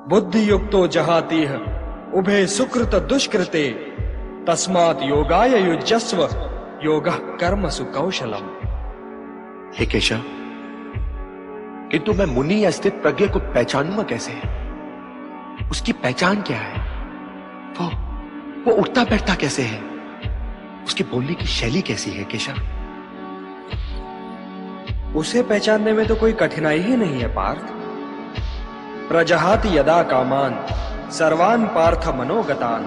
बुद्धि युक्तो जहातीह उभे सुकृत दुष्कृते तस्मात् योगाय युज्यस्व योगः कर्मसु कौशलम। हे केशव, किंतु मैं मुनि या स्थित प्रज्ञ को पहचानूंगा कैसे? उसकी पहचान क्या है? वो उठता बैठता कैसे है? उसकी बोलने की शैली कैसी है केशव? उसे पहचानने में तो कोई कठिनाई ही नहीं है पार्थ। प्रजहाति यदा कामान सर्वान पार्थ मनोगतान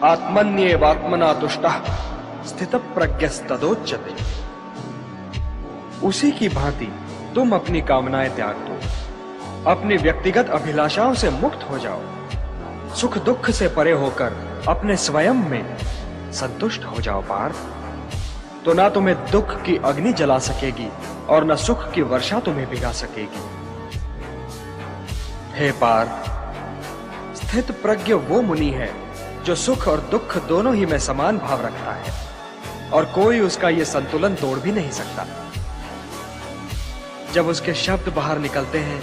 आत्मन्येवात्मना तुष्टः स्थित प्रज्ञस्तदोच्यते। उसी की भांति तुम अपनी कामनाएं त्याग दो, अपनी व्यक्तिगत अभिलाषाओं से मुक्त हो जाओ, सुख दुख से परे होकर अपने स्वयं में संतुष्ट हो जाओ पार्थ। तो ना तुम्हें दुख की अग्नि जला सकेगी और न सुख की वर्षा तुम्हें भिगा सकेगी। हे पार्थ, स्थित प्रज्ञ वो मुनि है जो सुख और दुख दोनों ही में समान भाव रखता है और कोई उसका ये संतुलन तोड़ भी नहीं सकता। जब उसके शब्द बाहर निकलते हैं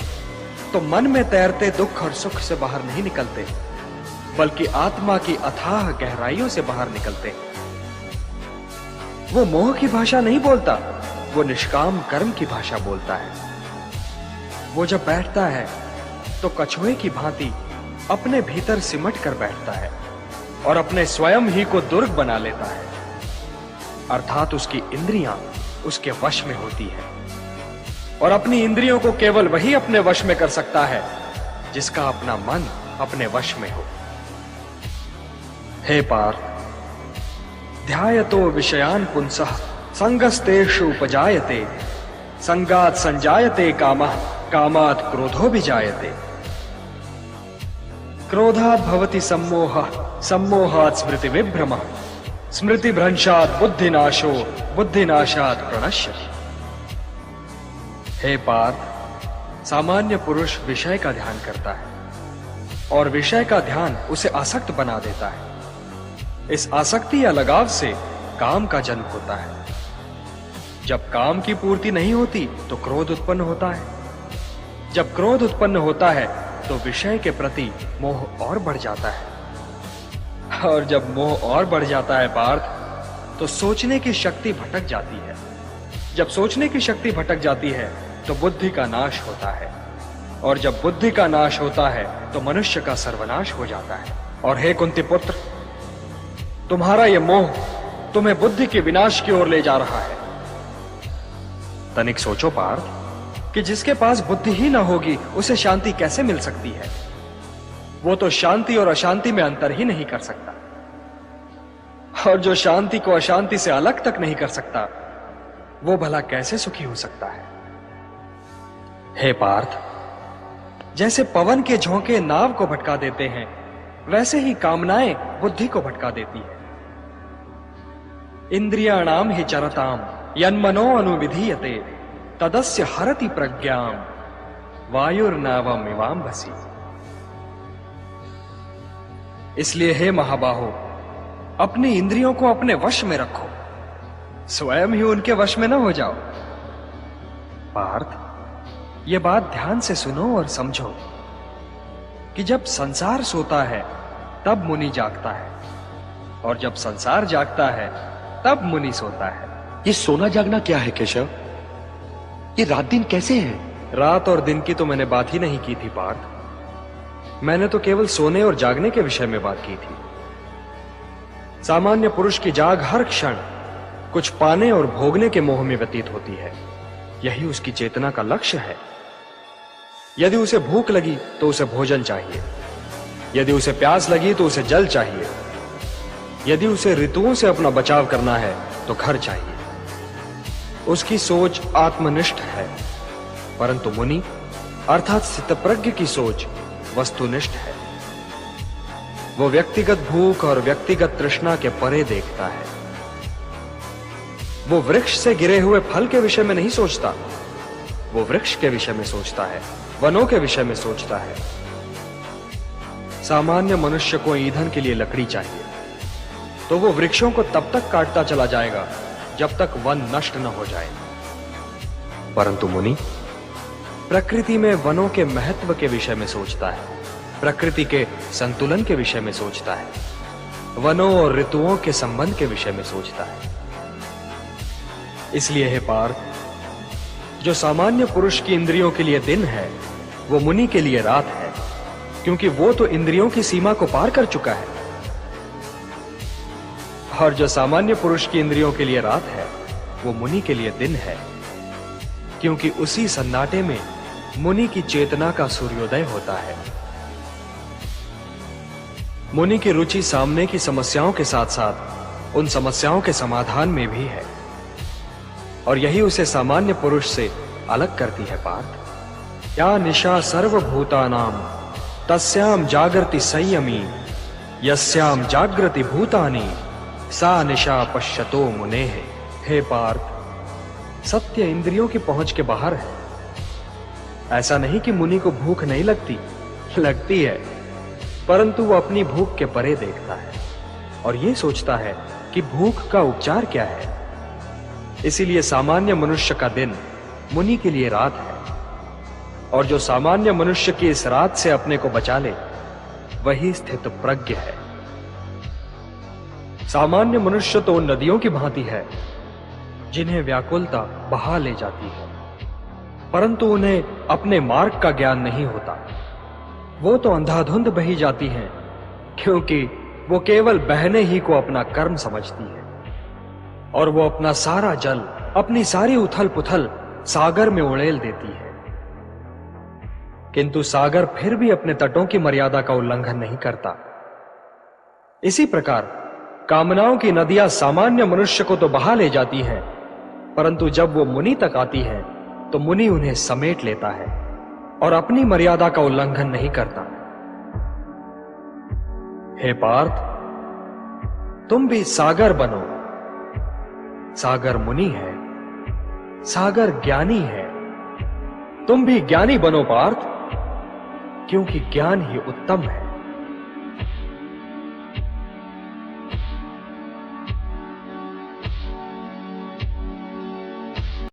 तो मन में तैरते दुख और सुख से बाहर नहीं निकलते, बल्कि आत्मा की अथाह गहराइयों से बाहर निकलते हैं। वो मोह की भाषा नहीं बोलता, वो निष्काम कर्म की भाषा बोलता है। वो जब बैठता है तो कछुए की भांति अपने भीतर सिमट कर बैठता है और अपने स्वयं ही को दुर्ग बना लेता है, अर्थात उसकी इंद्रियां उसके वश में होती है और अपनी इंद्रियों को केवल वही अपने वश में कर सकता है जिसका अपना मन अपने वश में हो। हे पार्थ, ध्यायतो विषयान् पुंसः संगस्तेषु उपजायते संगात् संजायते कामः कामात् क्रोधो विजायते। क्रोधात् भवति सम्मोहः सम्मोहात् स्मृति विभ्रमः स्मृति भ्रंशात् बुद्धिनाशो बुद्धिनाशात् प्रणश्यति। हे पार्थ, सामान्य पुरुष विषय का ध्यान करता है और विषय का ध्यान उसे आसक्त बना देता है। इस आसक्ति या लगाव से काम का जन्म होता है। जब काम की पूर्ति नहीं होती तो क्रोध उत्पन्न होता है। जब क्रोध उत्पन्न होता है तो विषय के प्रति मोह और बढ़ जाता है और जब मोह और बढ़ जाता है पार्थ, तो सोचने की शक्ति भटक जाती है। जब सोचने की शक्ति भटक जाती है तो बुद्धि का नाश होता है और जब बुद्धि का नाश होता है तो मनुष्य का सर्वनाश हो जाता है। और हे कुंती पुत्र, तुम्हारा यह मोह तुम्हें बुद्धि के विनाश की ओर ले जा रहा है। तनिक सोचो पार्थ कि जिसके पास बुद्धि ही ना होगी उसे शांति कैसे मिल सकती है? वो तो शांति और अशांति में अंतर ही नहीं कर सकता, और जो शांति को अशांति से अलग तक नहीं कर सकता वो भला कैसे सुखी हो सकता है? हे पार्थ, जैसे पवन के झोंके नाव को भटका देते हैं, वैसे ही कामनाएं बुद्धि को भटका देती है। इंद्रियाणाम हि चरताम यन्मनो अनुविधीयते तदस्य हरति प्रज्ञाम वायुर्नावम इवाम्भसी। इसलिए हे महाबाहो, अपनी इंद्रियों को अपने वश में रखो, स्वयं ही उनके वश में न हो जाओ। पार्थ, यह बात ध्यान से सुनो और समझो कि जब संसार सोता है तब मुनि जागता है और जब संसार जागता है तब मुनि सोता है। ये सोना जागना क्या है केशव? ये रात दिन कैसे है? रात और दिन की तो मैंने बात ही नहीं की थी पार्थ। मैंने तो केवल सोने और जागने के विषय में बात की थी। सामान्य पुरुष की जाग हर क्षण कुछ पाने और भोगने के मोह में व्यतीत होती है। यही उसकी चेतना का लक्ष्य है। यदि उसे भूख लगी तो उसे भोजन चाहिए, यदि उसे प्यास लगी तो उसे जल चाहिए, यदि उसे ऋतुओं से अपना बचाव करना है तो घर चाहिए। उसकी सोच आत्मनिष्ठ है, परंतु मुनि अर्थात स्थितप्रज्ञ की सोच वस्तुनिष्ठ है। वो व्यक्तिगत भूख और व्यक्तिगत तृष्णा के परे देखता है। वो वृक्ष से गिरे हुए फल के विषय में नहीं सोचता, वो वृक्ष के विषय में सोचता है, वनों के विषय में सोचता है। सामान्य मनुष्य को ईंधन के लिए लकड़ी चाहिए, तो वो वृक्षों को तब तक काटता चला जाएगा जब तक वन नष्ट न हो जाए। परंतु मुनि प्रकृति में वनों के महत्व के विषय में सोचता है प्रकृति के संतुलन के विषय में सोचता है, वनों और ऋतुओं के संबंध के विषय में सोचता है। इसलिए हे पार्थ, जो सामान्य पुरुष की इंद्रियों के लिए दिन है, वो मुनि के लिए रात है, क्योंकि वो तो इंद्रियों की सीमा को पार कर चुका है। और जो सामान्य पुरुष की इंद्रियों के लिए रात है, वो मुनि के लिए दिन है, क्योंकि उसी सन्नाटे में मुनि की चेतना का सूर्योदय होता है। मुनि की रुचि सामने की समस्याओं के साथ साथ उन समस्याओं के समाधान में भी है, और यही उसे सामान्य पुरुष से अलग करती है पार्थ। या निशा सर्वभूतानां तस्याम जागृति संयमी, यस्याम जागृति भूतानि सा निशा पश्यतो मुनेः। हे पार्थ, सत्य इंद्रियों की पहुंच के बाहर है। ऐसा नहीं कि मुनि को भूख नहीं लगती है, परंतु वो अपनी भूख के परे देखता है और ये सोचता है कि भूख का उपचार क्या है। इसीलिए सामान्य मनुष्य का दिन मुनि के लिए रात है, और जो सामान्य मनुष्य की इस रात से अपने को बचा ले, वही स्थित प्रज्ञ है। सामान्य मनुष्य तो उन नदियों की भांति है जिन्हें व्याकुलता बहा ले जाती है, परंतु उन्हें अपने मार्ग का ज्ञान नहीं होता। वो तो अंधाधुंध बही जाती हैं, क्योंकि वो केवल बहने ही को अपना कर्म समझती है, और वो अपना सारा जल, अपनी सारी उथल पुथल सागर में उड़ेल देती है। किंतु सागर फिर भी अपने तटों की मर्यादा का उल्लंघन नहीं करता। इसी प्रकार कामनाओं की नदियां सामान्य मनुष्य को तो बहा ले जाती हैं, परंतु जब वो मुनि तक आती है तो मुनि उन्हें समेट लेता है और अपनी मर्यादा का उल्लंघन नहीं करता। हे पार्थ, तुम भी सागर बनो। सागर मुनि है, सागर ज्ञानी है। तुम भी ज्ञानी बनो पार्थ, क्योंकि ज्ञान ही उत्तम है।